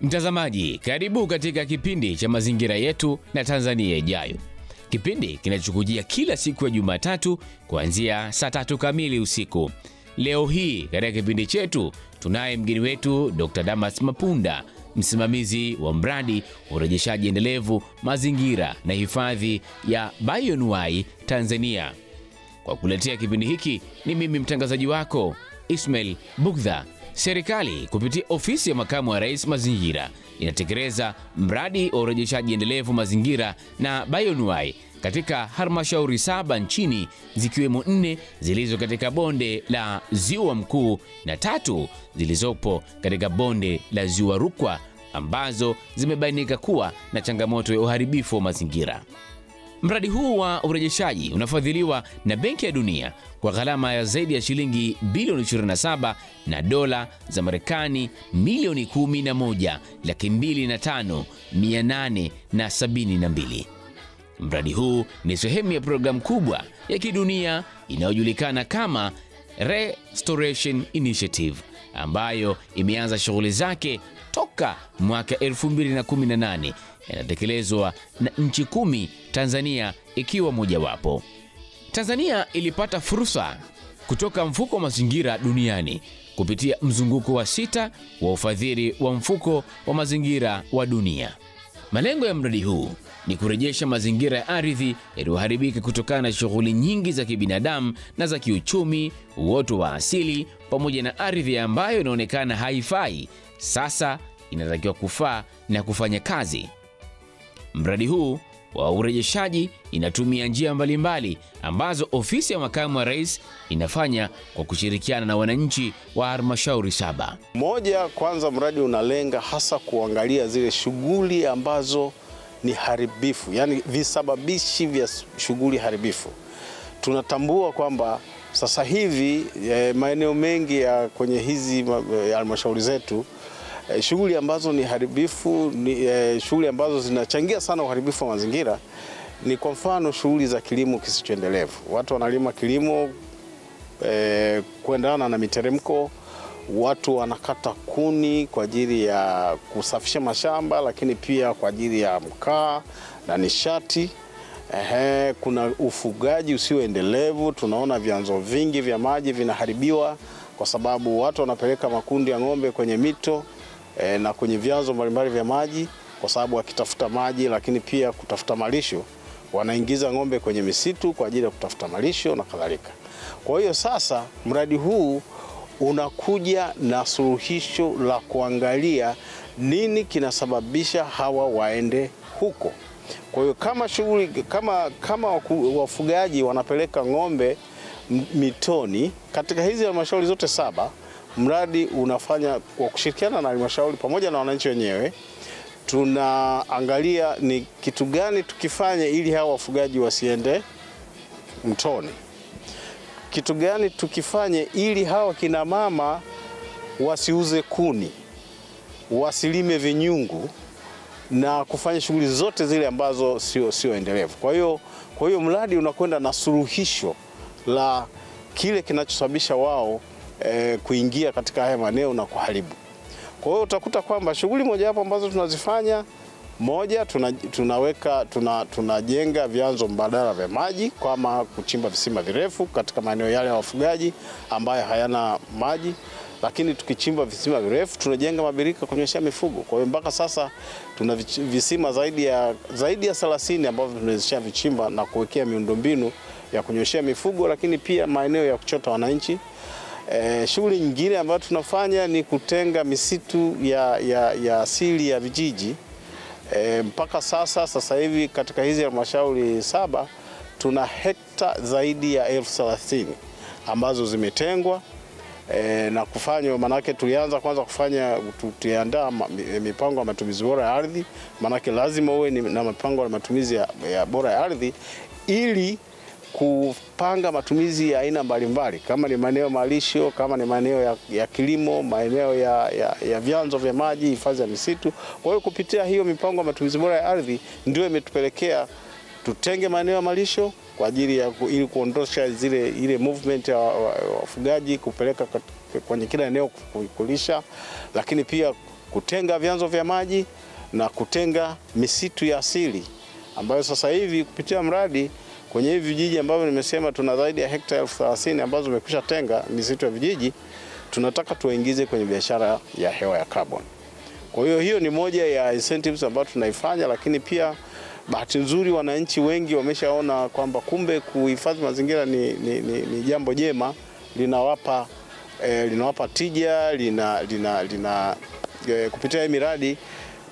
Mtazamaji, karibu katika kipindi cha Mazingira Yetu na Tanzania Ijayo. Kipindi kinachokujia kila siku ya Jumatatu kuanzia saa 3 kamili usiku. Leo hii katika kipindi chetu tunaye mgeni wetu Dr. Damas Mapunda, msimamizi wa mradi wa urejeshaji endelevu mazingira na hifadhi ya Bioanuwai Tanzania. Kwa kuletea kipindi hiki ni mimi mtangazaji wako Ismail Bugdha. Serikali kupitia ofisi ya makamu wa rais mazingira inatekeleza mradi wa urejeshaji endelevu mazingira na Bioanuwai katika halmashauri 7 nchini, zikiwemo 4 zilizo katika bonde la Ziwa Mkuu na 3 zilizopo katika bonde la Ziwa Rukwa, ambazo zimebainika kuwa na changamoto ya uharibifu wa mazingira. Mradi huu wa urejeshaji unafadhiliwa na Benki ya Dunia kwa gharama ya zaidi ya shilingi bilioni 27 na dola za Marekani milioni 11,205,872. Mradi huu ni sehemu ya programu kubwa ya kidunia inayojulikana kama Restoration Initiative, ambayo imeanza shughuli zake toka mwaka 2018. Yanatekelezwa na nchi 10, Tanzania ikiwa mojawapo. Tanzania ilipata fursa kutoka mfuko wa mazingira duniani kupitia mzunguko wa 6 wa ufadhili wa mfuko wa mazingira wa dunia. Malengo ya mradi huu ni kurejesha mazingira ya ardhi yaliyoharibika kutokana na shughuli nyingi za kibinadamu na za kiuchumi, uoto wa asili, pamoja na ardhi ambayo inaonekana haifai sasa inatakiwa kufaa na kufanya kazi. Mradi huu wa urejeshaji inatumia njia mbalimbali ambazo ofisi ya makamu wa rais inafanya kwa kushirikiana na wananchi wa halmashauri 7. Moja, kwanza mradi unalenga hasa kuangalia zile shughuli ambazo ni haribifu, yani visababishi vya shughuli haribifu. Tunatambua kwamba sasa hivi maeneo mengi ya kwenye hizi halmashauri zetu shughuli ambazo ni haribifu, shughuli ambazo zinachangia sana uharibifu wa mazingira ni kwa mfano shughuli za kilimo kisichoendelevu. Watu wanalima kilimo kuendana na miteremko, watu wanakata kuni kwa ajili ya kusafisha mashamba, lakini pia kwa ajili ya mkaa na nishati. Kuna ufugaji usioendelevu, tunaona vyanzo vingi vya maji vinaharibiwa kwa sababu watu wanapeleka makundi ya ng'ombe kwenye mito na kwenye vyanzo mbalimbali vya maji kwa sababu wakitafuta maji, lakini pia kutafuta malisho, wanaingiza ng'ombe kwenye misitu kwa ajili ya kutafuta malisho na kadhalika. Kwa hiyo sasa mradi huu unakuja na suluhisho la kuangalia nini kinasababisha hawa waende huko. Kwa hiyo kama shughuli kama wafugaji wanapeleka ng'ombe mitoni katika hizi halmashauri zote 7, mradi unafanya kwa kushirikiana na halmashauri pamoja na wananchi wenyewe. Tunaangalia ni kitu gani tukifanye ili hawa wafugaji wasiende mtoni. Kitu gani tukifanye ili hawa kina mama wasiuze kuni, wasilime vinyungu na kufanya shughuli zote zile ambazo sio endelevu. Kwa hiyo mradi unakwenda na suluhisho la kile kinachosababisha wao kuingia katika haya maeneo na kuharibu. Kwa hiyo utakuta kwamba shughuli moja hapo ambazo tunazifanya, moja, tunajenga vyanzo mbadala vya maji kama kuchimba visima virefu katika maeneo yale ya wafugaji ambayo hayana maji, lakini tukichimba visima virefu tunajenga mabirika kunyweshea mifugo. Kwa hiyo mpaka sasa tuna visima zaidi ya 30 ambavyo tunawezesha vichimba na kuwekea miundombinu ya kunyweshea mifugo, lakini pia maeneo ya kuchota wananchi. Shughuli nyingine ambayo tunafanya ni kutenga misitu ya asili ya vijiji. Mpaka sasa hivi katika hizi halmashauri 7 tuna hekta zaidi ya 30,000 ambazo zimetengwa na kufanywa. Manake tulianza kwanza tuliandaa mipango ya matumizi bora ya ardhi, manake lazima uwe na mipango ya matumizi ya bora ya ardhi ili kupanga matumizi ya aina mbalimbali, kama ni maeneo malisho, kama ni maeneo ya kilimo, maeneo ya vyanzo vya maji, hifadhi ya misitu. Kwa hiyo kupitia hiyo mipango ya matumizi bora ya ardhi ndio imetupelekea tutenge maeneo ya malisho kwa ajili ya ili kuondosha ile movement ya wafugaji kupeleka kwenye kila eneo kulisha, lakini pia kutenga vyanzo vya maji na kutenga misitu ya asili ambayo sasa hivi kupitia mradi kwenye hivi vijiji ambavyo nimesema tuna zaidi ya hekta 30,000 ambazo tumekwisha tenga misitu ya vijiji, tunataka tuingize kwenye biashara ya hewa ya carbon. Kwa hiyo ni moja ya incentives ambayo tunaifanya, lakini pia bahati nzuri wananchi wengi wameshaona kwamba kumbe kuhifadhi mazingira ni jambo jema, linawapa tija, kupitia miradi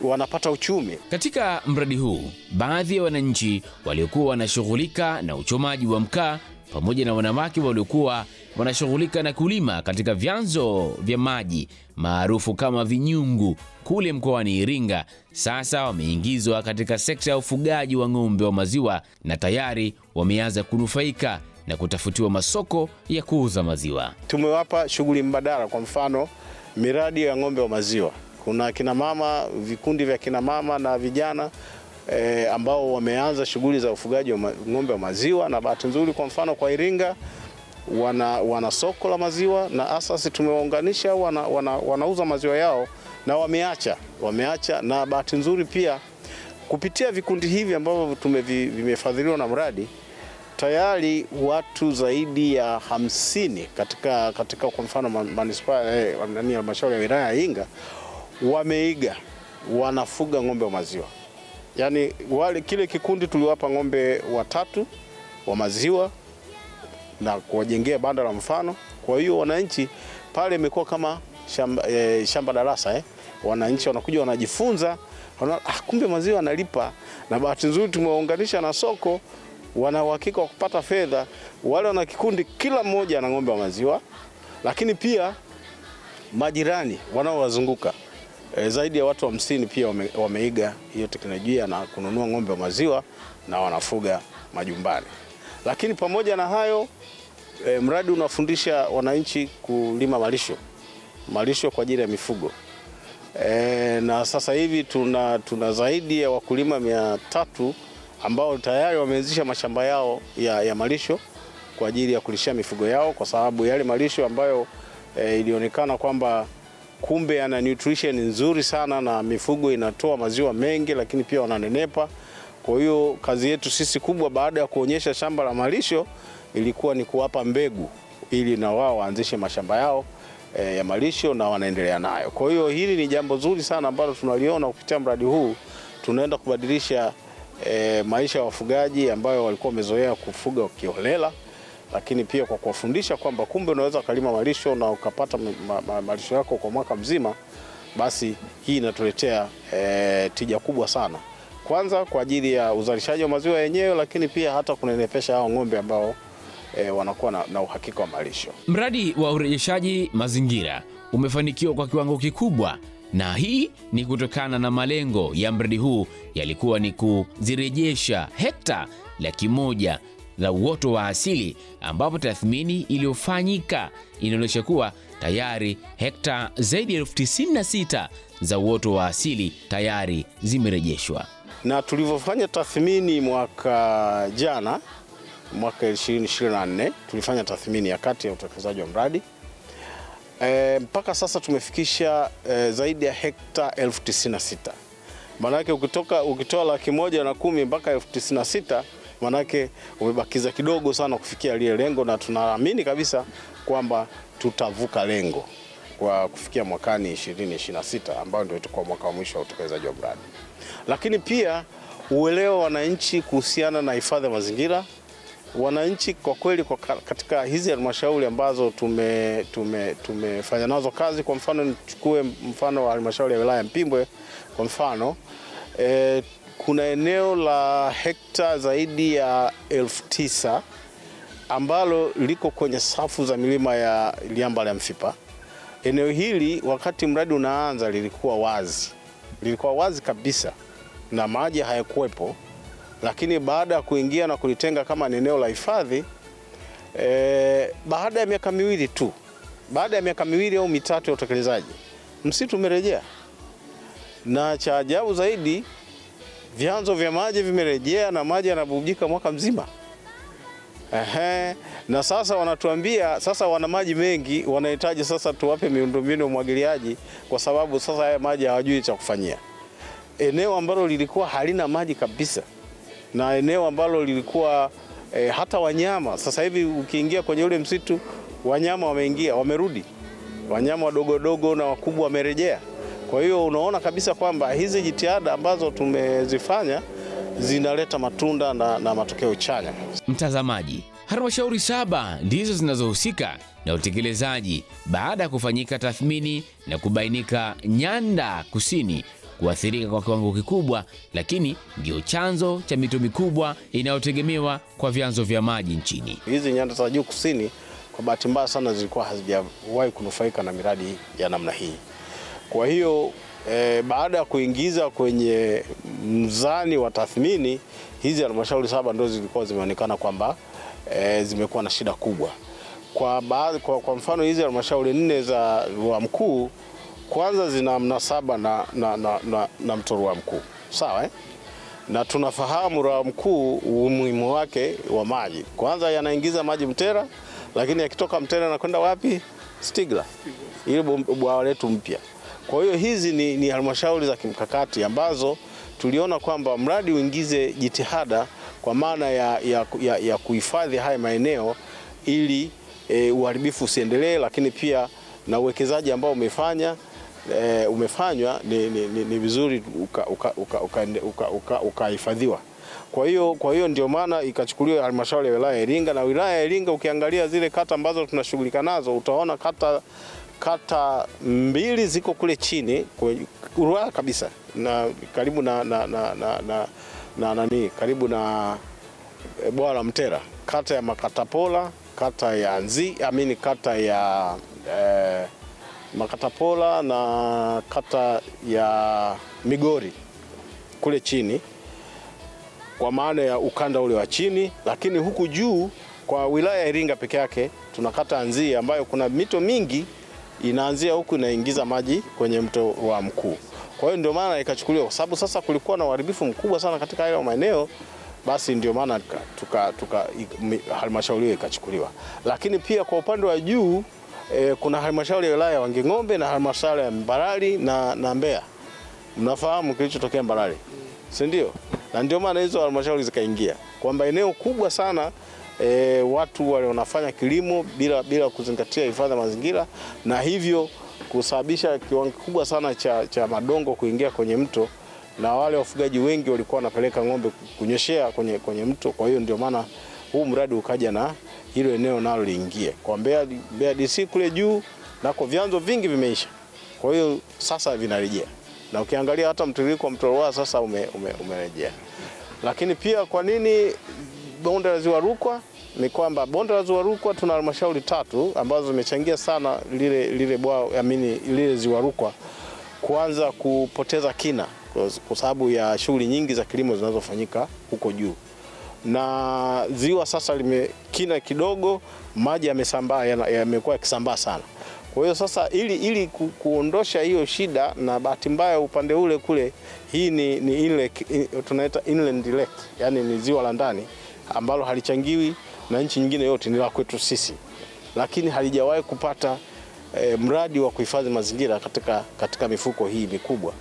wanapata uchumi. Katika mradi huu, baadhi ya wananchi waliokuwa wanashughulika na uchomaji wa mkaa pamoja na wanawake waliokuwa wanashughulika na kulima katika vyanzo vya maji maarufu kama vinyungu kule mkoani Iringa, sasa wameingizwa katika sekta ya ufugaji wa ng'ombe wa maziwa na tayari wameanza kunufaika na kutafutiwa masoko ya kuuza maziwa. Tumewapa shughuli mbadala, kwa mfano miradi ya ng'ombe wa maziwa. Kuna kina mama, vikundi vya kina mama na vijana ambao wameanza shughuli za ufugaji wa ng'ombe wa maziwa, na bahati nzuri kwa mfano kwa Iringa wana soko la maziwa na asasi tumewaunganisha, wanauza maziwa yao na wameacha, na bahati nzuri pia kupitia vikundi hivi ambavyo vimefadhiliwa na mradi, tayari watu zaidi ya 50 katika kwa mfano manispaa halmashauri ya wilaya ya Iringa wameiga, wanafuga ng'ombe wa maziwa. Yaani kile kikundi tuliwapa ng'ombe 3 wa maziwa na kuwajengea banda la mfano. Kwa hiyo wananchi pale imekuwa kama shamba darasa. Wananchi wanakuja wanajifunza, kumbe maziwa analipa, na bahati nzuri tumewaunganisha na soko, wana uhakika wa kupata fedha. Wale wana kikundi kila mmoja na ng'ombe wa maziwa, lakini pia majirani wanaowazunguka zaidi ya watu 50 pia wameiga hiyo teknolojia na kununua ng'ombe wa maziwa na wanafuga majumbani. Lakini pamoja na hayo, mradi unafundisha wananchi kulima malisho kwa ajili ya mifugo. Na sasa hivi tuna zaidi ya wakulima 300 ambao tayari wameanzisha mashamba yao ya malisho kwa ajili ya kulishia mifugo yao, kwa sababu yale malisho ambayo ilionekana kwamba kumbe yana nutrition nzuri sana na mifugo inatoa maziwa mengi, lakini pia wananenepa. Kwa hiyo kazi yetu sisi kubwa baada ya kuonyesha shamba la malisho ilikuwa ni kuwapa mbegu ili na wao waanzishe mashamba yao ya malisho na wanaendelea nayo. Kwa hiyo hili ni jambo zuri sana ambalo tunaliona kupitia mradi huu. Tunaenda kubadilisha maisha ya wafugaji ambayo walikuwa wamezoea kufuga kiholela, lakini pia kwa kuwafundisha kwamba kumbe unaweza kulima malisho na ukapata malisho yako kwa mwaka mzima. Basi hii inatuletea tija kubwa sana, kwanza kwa ajili ya uzalishaji wa maziwa yenyewe, lakini pia hata kunenepesha hao ng'ombe ambao wanakuwa na uhakika wa malisho. Mradi wa urejeshaji mazingira umefanikiwa kwa kiwango kikubwa, na hii ni kutokana na malengo ya mradi huu yalikuwa ni kuzirejesha hekta 100,000 za uoto wa asili, ambapo tathmini iliyofanyika inaonyesha kuwa tayari hekta zaidi ya 96,000 za uoto wa asili tayari zimerejeshwa. Na tulivyofanya tathmini mwaka jana, mwaka 2024, tulifanya tathmini ya kati ya utekelezaji wa mradi. Mpaka sasa tumefikisha zaidi ya hekta 96,000. Manake ukitoa 110,000 mpaka 96,000, manake umebakiza kidogo sana kufikia lile lengo, na tunaamini kabisa kwamba tutavuka lengo kwa kufikia mwakani 2026 ambao ndio itakuwa mwaka wa mwisho wa utekelezaji wa mradi. Lakini pia uelewa wananchi kuhusiana na hifadhi ya mazingira. Wananchi kwa kweli katika hizi halmashauri ambazo tumefanya nazo kazi, kwa mfano nichukue mfano wa halmashauri ya wilaya ya Mpimbwe kwa mfano, kuna eneo la hekta zaidi ya 9,000 ambalo liko kwenye safu za milima ya Liamba la Mfipa. Eneo hili wakati mradi unaanza lilikuwa wazi kabisa na maji hayakuwepo, lakini baada ya kuingia na kulitenga kama eneo la hifadhi, baada ya miaka miwili au mitatu ya utekelezaji, msitu umerejea, na cha ajabu zaidi vyanzo vya maji vimerejea na maji yanabubujika mwaka mzima. Na sasa wanatuambia sasa wana maji mengi, wanahitaji sasa tuwape miundombinu ya umwagiliaji, kwa sababu sasa haya maji hawajui cha kufanyia. Eneo ambalo lilikuwa halina maji kabisa, na eneo ambalo lilikuwa hata wanyama, sasa hivi ukiingia kwenye ule msitu wanyama wameingia, wamerudi, wanyama wadogo na wakubwa wamerejea. Kwa hiyo unaona kabisa kwamba hizi jitihada ambazo tumezifanya zinaleta matunda na matokeo chanya. Mtazamaji, halmashauri 7 ndizo zinazohusika na utekelezaji baada ya kufanyika tathmini na kubainika Nyanda Kusini kuathirika kwa kiwango kikubwa, lakini ndio chanzo cha mito mikubwa inayotegemewa kwa vyanzo vya maji nchini. Hizi nyanda za juu kusini kwa bahati mbaya sana zilikuwa hazijawahi kunufaika na miradi ya namna hii. Kwa hiyo baada ya kuingiza kwenye mzani wa tathmini, hizi halmashauri 7 ndio zilikuwa zimeonekana kwamba zimekuwa na shida kubwa. Kwa mfano hizi halmashauri 4 za Ruaha Mkuu kwanza zina mnasaba na mto Ruaha Mkuu. Sawa Na tunafahamu Ruaha Mkuu umuhimu wake wa maji. Kwanza yanaingiza maji Mtera, lakini yakitoka Mtera na kwenda wapi? Stigla. Ile bwawa letu mpya. Kwa hiyo hizi ni halmashauri za kimkakati ambazo tuliona kwamba mradi uingize jitihada kwa maana ya kuhifadhi haya maeneo ili uharibifu usiendelee, lakini pia na uwekezaji ambao umefanywa ni vizuri ukahifadhiwa. Kwa hiyo ndio maana ikachukuliwa halmashauri ya wilaya ya Iringa, na wilaya ya Iringa ukiangalia zile kata ambazo tunashughulika nazo utaona kata 2 ziko kule chini Ruaha kabisa na karibu karibu na bwawa la Mtera, kata ya Makatapola, kata ya kata ya Makatapola na kata ya Migori kule chini, kwa maana ya ukanda ule wa chini. Lakini huku juu kwa wilaya ya Iringa peke yake tuna kata Nzi ambayo kuna mito mingi inaanzia huku inaingiza maji kwenye mto Ruaha Mkuu. Kwa hiyo ndio maana ikachukuliwa, kwa sababu sasa kulikuwa na uharibifu mkubwa sana katika hayo maeneo, basi ndio maana halmashauri hiyo ikachukuliwa. Lakini pia kwa upande wa juu kuna halmashauri ya wilaya ya Wanging'ombe na halmashauri ya Mbarali na Mbeya. Mnafahamu kilichotokea Mbarali, si ndio? Na ndio maana hizo halmashauri zikaingia kwamba eneo kubwa sana watu wale wanafanya kilimo bila kuzingatia hifadhi ya mazingira, na hivyo kusababisha kiwango kikubwa sana cha madongo kuingia kwenye mto, na wale wafugaji wengi walikuwa wanapeleka ng'ombe kunyoshea kwenye mto. Kwa hiyo ndio maana huu mradi ukaja na hilo eneo nalo liingie. Kwa Mbeya DC kule juu nako vyanzo vingi vimeisha, kwa hiyo sasa vinarejea, na ukiangalia hata mtiririko wa mto Ruaha sasa umerejea. Lakini pia kwa nini bonde la Ziwa Rukwa? Ni kwamba bonde la Ziwa Rukwa tuna halmashauri 3 ambazo zimechangia sana lile bwawa lile Ziwa Rukwa kuanza kupoteza kina kwa sababu ya shughuli nyingi za kilimo zinazofanyika huko juu, na ziwa sasa limekina kidogo, maji yamesambaa, yamekuwa yakisambaa sana. Kwa hiyo sasa ili kuondosha hiyo shida, na bahati mbaya upande ule kule hii ni ile tunaita inland lake, yani ni ziwa la ndani ambalo halichangiwi na nchi nyingine yote, ni la kwetu sisi, lakini halijawahi kupata mradi wa kuhifadhi mazingira katika mifuko hii mikubwa.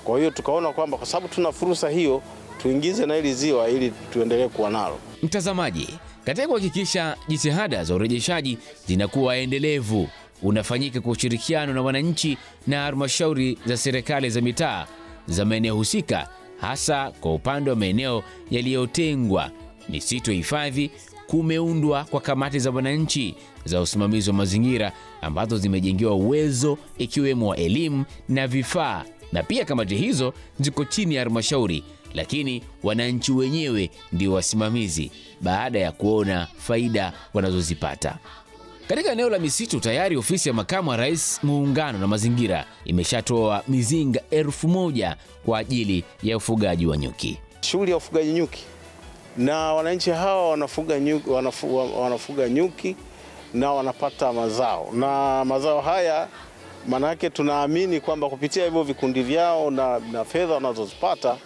Kwa hiyo tukaona kwamba kwa sababu tuna fursa hiyo tuingize na hili ziwa ili tuendelee kuwa nalo. Mtazamaji, katika kuhakikisha jitihada za urejeshaji zinakuwa endelevu, unafanyika kwa ushirikiano na wananchi na halmashauri za serikali za mitaa za maeneo husika, hasa kwa upande wa maeneo yaliyotengwa misitu hifadhi. Kumeundwa kwa kamati za wananchi za usimamizi wa mazingira ambazo zimejengewa uwezo ikiwemo wa elimu na vifaa, na pia kamati hizo ziko chini ya halmashauri, lakini wananchi wenyewe ndio wasimamizi baada ya kuona faida wanazozipata. Katika eneo la misitu tayari ofisi ya makamu wa rais muungano na mazingira imeshatoa mizinga 1000 kwa ajili ya ufugaji wa nyuki. Shughuli ya ufugaji nyuki, na wananchi hawa wanafuga nyuki na wanapata mazao, na mazao haya manake tunaamini kwamba kupitia hivyo vikundi vyao na fedha wanazozipata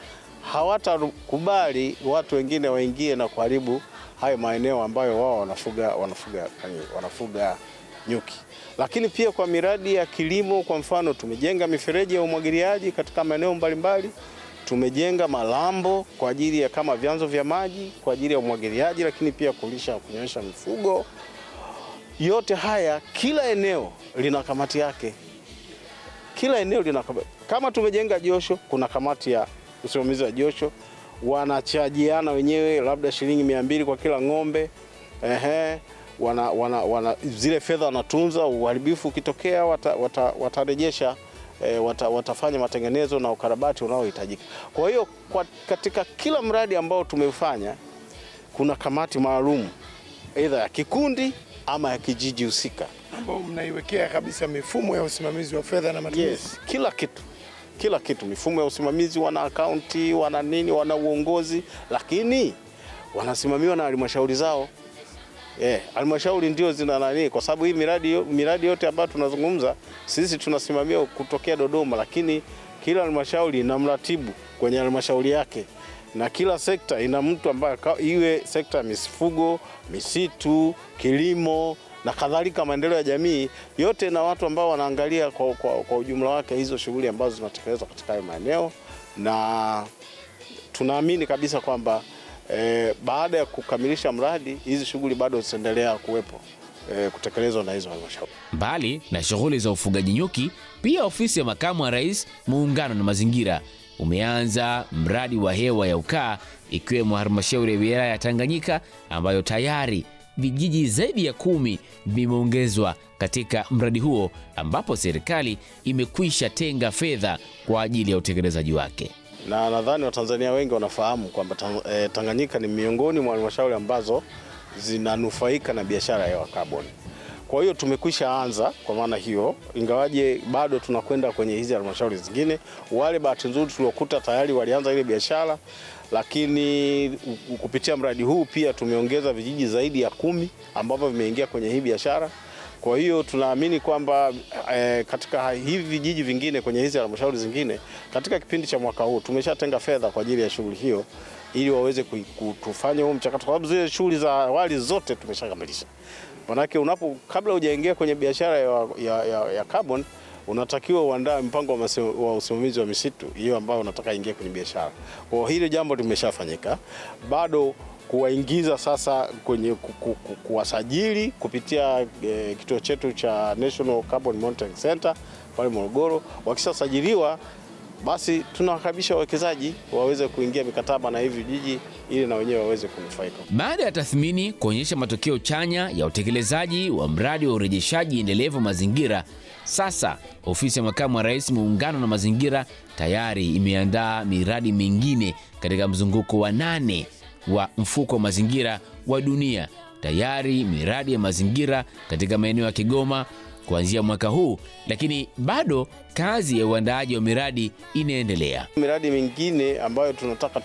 hawatakubali watu wengine waingie na kuharibu hayo maeneo ambayo wao wanafuga nyuki. Lakini pia kwa miradi ya kilimo, kwa mfano tumejenga mifereji ya umwagiliaji katika maeneo mbalimbali, tumejenga malambo kwa ajili ya kama vyanzo vya maji kwa ajili ya umwagiliaji, lakini pia kunywesha mifugo. Yote haya, kila eneo lina kamati yake. Kila eneo lina kamati. Kama tumejenga josho, kuna kamati ya usimamizi wa josho, wanachajiana wenyewe labda shilingi 200 kwa kila ng'ombe. Zile fedha wanatunza, uharibifu ukitokea watarejesha, watafanya matengenezo na ukarabati unaohitajika. Kwa hiyo katika kila mradi ambao tumefanya kuna kamati maalum, aidha ya kikundi ama ya kijiji husika, ambao mnaiwekea kabisa mifumo ya usimamizi wa fedha na matumizi. Yes, kila kitu, mifumo ya usimamizi, wana akaunti, wana nini, wana uongozi, lakini wanasimamiwa na halmashauri zao. Halmashauri ndio zina nani, kwa sababu hii miradi yote ambayo tunazungumza sisi tunasimamia kutokea Dodoma, lakini kila halmashauri ina mratibu kwenye halmashauri yake, na kila sekta ina mtu ambaye, iwe sekta ya mifugo, misitu, kilimo na kadhalika, maendeleo ya jamii, yote na watu ambao wanaangalia kwa ujumla wake hizo shughuli ambazo zinatekelezwa katika hayo maeneo. Na tunaamini kabisa kwamba baada ya kukamilisha mradi, hizi shughuli bado zitaendelea kuwepo, kutekelezwa na hizo halmashauri. Mbali na shughuli za ufugaji nyuki, pia ofisi ya makamu wa rais muungano na mazingira umeanza mradi wa hewa ya ukaa, ikiwemo halmashauri ya wilaya ya Tanganyika ambayo tayari vijiji zaidi ya 10 vimeongezwa katika mradi huo, ambapo serikali imekwisha tenga fedha kwa ajili ya utekelezaji wake. Na nadhani Watanzania wengi wanafahamu kwamba Tanganyika ni miongoni mwa halmashauri ambazo zinanufaika na biashara ya hewa kaboni. Kwa hiyo tumekwisha anza kwa maana hiyo, ingawaje bado tunakwenda kwenye hizi halmashauri zingine. Wale bahati nzuri tuliokuta tayari walianza ile biashara, lakini kupitia mradi huu pia tumeongeza vijiji zaidi ya 10 ambavyo vimeingia kwenye hii biashara. Kwa hiyo tunaamini kwamba katika hivi vijiji vingine kwenye hizi halmashauri zingine, katika kipindi cha mwaka huu tumeshatenga fedha kwa ajili ya shughuli hiyo, ili waweze kutufanya huo mchakato, kwa sababu zile shughuli za awali zote tumeshakamilisha. Manake kabla hujaingia kwenye biashara ya carbon, unatakiwa uandae mpango wa usimamizi wa misitu hiyo ambao unataka ingie kwenye biashara. Kwa hilo jambo limeshafanyika. Bado kuwaingiza sasa kwenye kuwasajili kupitia kituo chetu cha National Carbon Monitoring Center pale Morogoro. Wakishasajiliwa, basi tunawakaribisha wawekezaji waweze kuingia mikataba na hivi vijiji ili na wenyewe waweze kunufaika. Baada ya tathmini kuonyesha matokeo chanya ya utekelezaji wa mradi wa urejeshaji endelevu mazingira, sasa ofisi ya makamu wa rais muungano na mazingira tayari imeandaa miradi mingine katika mzunguko wa 8 wa mfuko wa mazingira wa dunia. Tayari miradi ya mazingira katika maeneo ya Kigoma kuanzia mwaka huu, lakini bado kazi ya uandaaji wa miradi inaendelea. Miradi mingine ambayo tunataka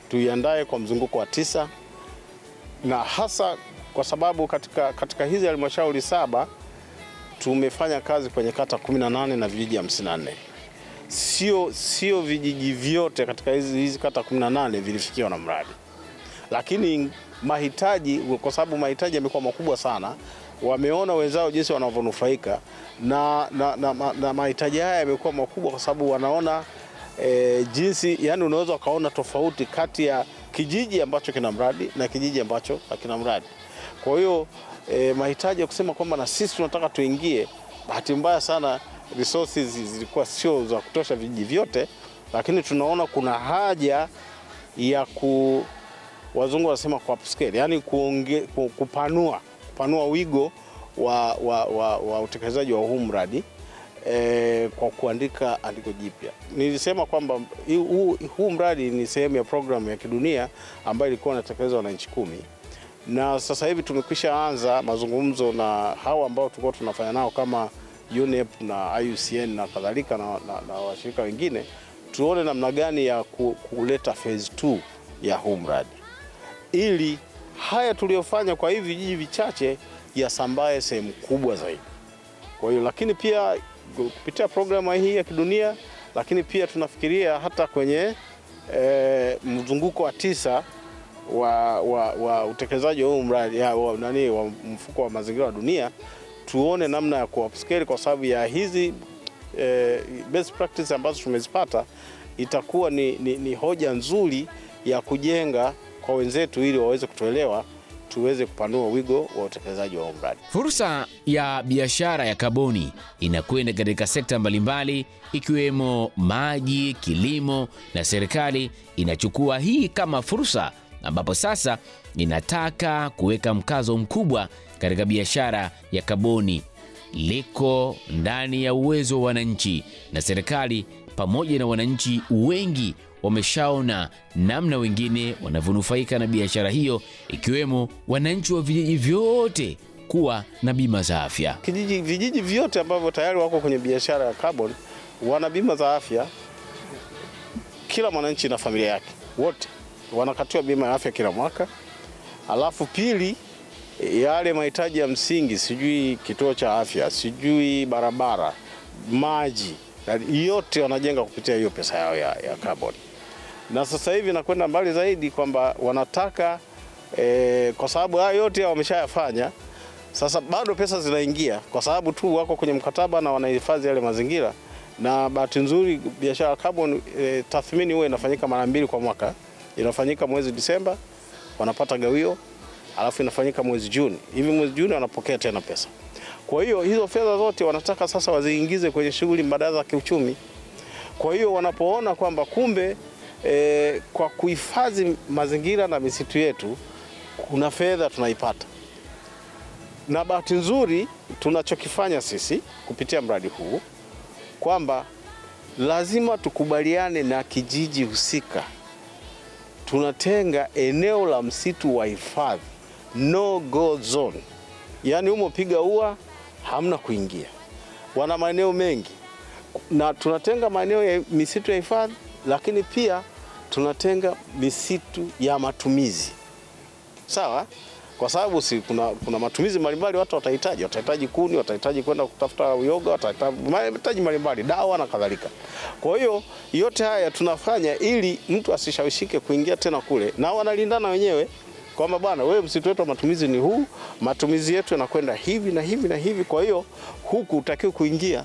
tuiandae kwa mzunguko wa 9, na hasa kwa sababu katika hizi halmashauri 7 tumefanya kazi kwenye kata 18 na vijiji 54. Sio vijiji vyote katika hizi kata 18 vilifikiwa na mradi, lakini mahitaji, kwa sababu mahitaji yamekuwa makubwa sana, wameona wenzao jinsi wanavyonufaika na mahitaji haya yamekuwa makubwa, kwa sababu wanaona jinsi, yani unaweza kaona tofauti kati ya kijiji ambacho kina mradi na kijiji ambacho hakina mradi. Kwa hiyo mahitaji ya kusema kwamba na sisi tunataka tuingie, bahati mbaya sana resources zilikuwa sio za kutosha vijiji vyote, lakini tunaona kuna haja ya wazungu wanasema kwa upscale, yani kupanua wigo wa utekelezaji wa huu mradi kwa kuandika andiko jipya. Nilisema kwamba huu mradi ni sehemu ya programu ya kidunia ambayo ilikuwa inatekelezwa na nchi 10, na sasa hivi tumekwisha anza mazungumzo na hao ambao tulikuwa tunafanya nao kama UNEP na IUCN na kadhalika na washirika wengine, tuone namna gani ya kuleta phase 2 ya huu mradi, ili haya tuliyofanya kwa hivi vijiji vichache yasambae sehemu kubwa zaidi. Kwa hiyo, lakini pia kupitia programu hii ya kidunia, lakini pia tunafikiria hata kwenye mzunguko wa 9 wa utekelezaji wa huu mradi wa mfuko wa mazingira wa dunia, tuone namna ya kuupscale, kwa sababu ya hizi best practice ambazo tumezipata, itakuwa ni hoja nzuri ya kujenga kwa wenzetu ili waweze kutuelewa, tuweze kupanua wigo wa utekelezaji wa mradi. Fursa ya biashara ya kaboni inakwenda katika sekta mbalimbali ikiwemo maji, kilimo, na serikali inachukua hii kama fursa, ambapo sasa inataka kuweka mkazo mkubwa katika biashara ya kaboni. Liko ndani ya uwezo wa wananchi, na serikali pamoja na wananchi wengi wameshaona namna wengine wanavyonufaika na biashara hiyo, ikiwemo wananchi wa vijiji vyote kuwa na bima za afya. Vijiji vyote ambavyo tayari wako kwenye biashara ya carbon wana bima za afya. Kila mwananchi na familia yake wote wanakatiwa bima ya afya kila mwaka. Alafu pili, yale mahitaji ya msingi, sijui kituo cha afya, sijui barabara, maji, yote wanajenga kupitia hiyo pesa yao ya carbon. Na sasa hivi nakwenda mbali zaidi kwamba wanataka kwa sababu haya yote wameshayafanya, sasa bado pesa zinaingia kwa sababu tu wako kwenye mkataba na wanahifadhi yale mazingira. Na bahati nzuri biashara ya carbon tathmini huwa inafanyika mara 2 kwa mwaka. Inafanyika mwezi Disemba, wanapata gawio, alafu inafanyika mwezi Juni. Hivi mwezi Juni wanapokea tena pesa. Kwa hiyo hizo fedha zote wanataka sasa waziingize kwenye shughuli mbadala za kiuchumi. Kwa hiyo wanapoona kwamba kumbe kwa kuhifadhi mazingira na misitu yetu kuna fedha tunaipata. Na bahati nzuri tunachokifanya sisi kupitia mradi huu kwamba lazima tukubaliane na kijiji husika. Tunatenga eneo la msitu wa hifadhi, no go zone. Yaani humo piga ua, hamna kuingia. Wana maeneo mengi. Na tunatenga maeneo ya misitu ya hifadhi, lakini pia tunatenga misitu ya matumizi. Sawa? Kwa sababu kuna matumizi mbalimbali watu watahitaji kuni, watahitaji kwenda kutafuta uyoga, watahitaji mbalimbali, dawa na kadhalika. Kwa hiyo yote haya tunafanya ili mtu asishawishike kuingia tena kule, na wanalindana wenyewe kwamba bwana, wewe msitu wetu wa matumizi ni huu, matumizi yetu yanakwenda hivi na hivi na hivi, kwa hiyo huku utakiwa kuingia.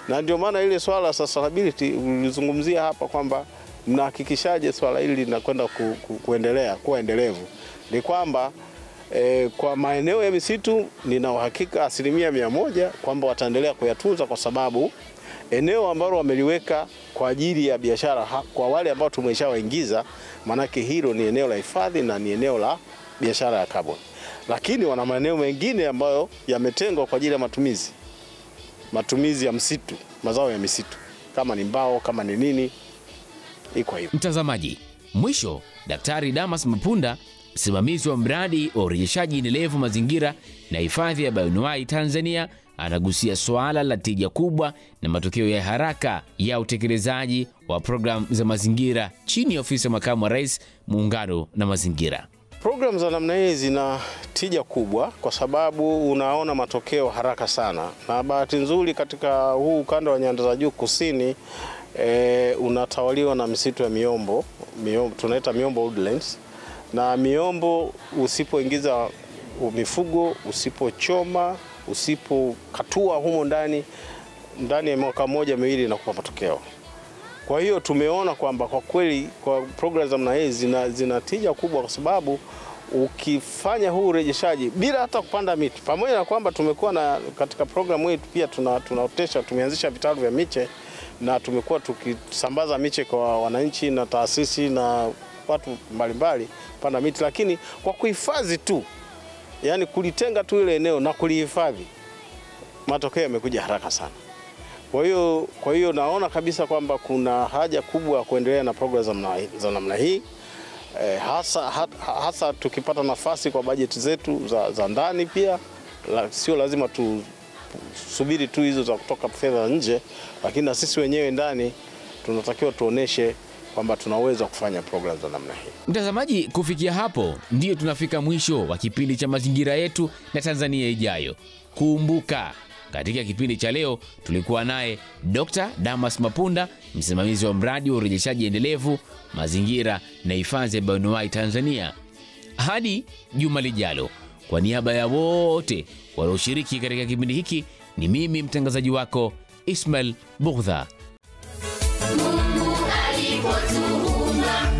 Na ndio maana ile swala la sustainability ulizungumzia hapa kwamba mnahakikishaje swala hili linakwenda kuendelea kuwa endelevu. Ni kwamba kwa maeneo ya misitu nina uhakika 100% kwamba wataendelea kuyatunza, kwa sababu eneo ambalo wameliweka kwa ajili ya biashara kwa wale ambao tumeshawaingiza, manake hilo ni eneo la hifadhi na ni eneo la biashara ya carbon. Lakini wana maeneo mengine ambayo yametengwa kwa ajili ya matumizi ya msitu, mazao ya misitu, kama ni mbao, kama ni nini, iko hivyo. Mtazamaji, mwisho Daktari Damas Mapunda, msimamizi wa mradi wa urejeshaji endelevu mazingira na hifadhi ya bioanuwai Tanzania, anagusia swala la tija kubwa na matokeo ya haraka ya utekelezaji wa programu za mazingira chini ya ofisi ya makamu wa rais, muungano na mazingira. Programu za namna hii zina tija kubwa kwa sababu unaona matokeo haraka sana. Na bahati nzuri katika huu ukanda wa nyanda za juu kusini unatawaliwa na misitu ya miombo, tunaita miombo woodlands. Na miombo usipoingiza mifugo, usipochoma, usipokatua humo ndani ya mwaka 1-2 inakupa matokeo. Kwa hiyo tumeona kwamba kwa kweli kwa programu za namna hii zina tija kubwa, kwa sababu ukifanya huu urejeshaji bila hata kupanda miti, pamoja na kwamba tumekuwa na katika programu hii pia tunaotesha, tumeanzisha vitalu vya miche na tumekuwa tukisambaza miche kwa wananchi na taasisi na watu mbalimbali panda miti, lakini kwa kuhifadhi tu, yani kulitenga tu ile eneo na kulihifadhi, matokeo yamekuja haraka sana. Kwa hiyo naona kabisa kwamba kuna haja kubwa ya kuendelea na programu za namna hii, hasa tukipata nafasi kwa bajeti zetu za ndani pia. Sio lazima tusubiri tu hizo za kutoka fedha nje, lakini na sisi wenyewe ndani tunatakiwa tuoneshe kwamba tunaweza kufanya programu za namna hii. Mtazamaji, kufikia hapo ndio tunafika mwisho wa kipindi cha Mazingira Yetu na Tanzania Ijayo. Kumbuka, katika kipindi cha leo tulikuwa naye Dr. Damas Mapunda, msimamizi wa mradi wa urejeshaji endelevu mazingira na hifadhi ya bioanuwai Tanzania Hadi juma lijalo, kwa niaba ya wote walioshiriki katika kipindi hiki, ni mimi mtangazaji wako Ismail Bughdha. Mungu alipotuumba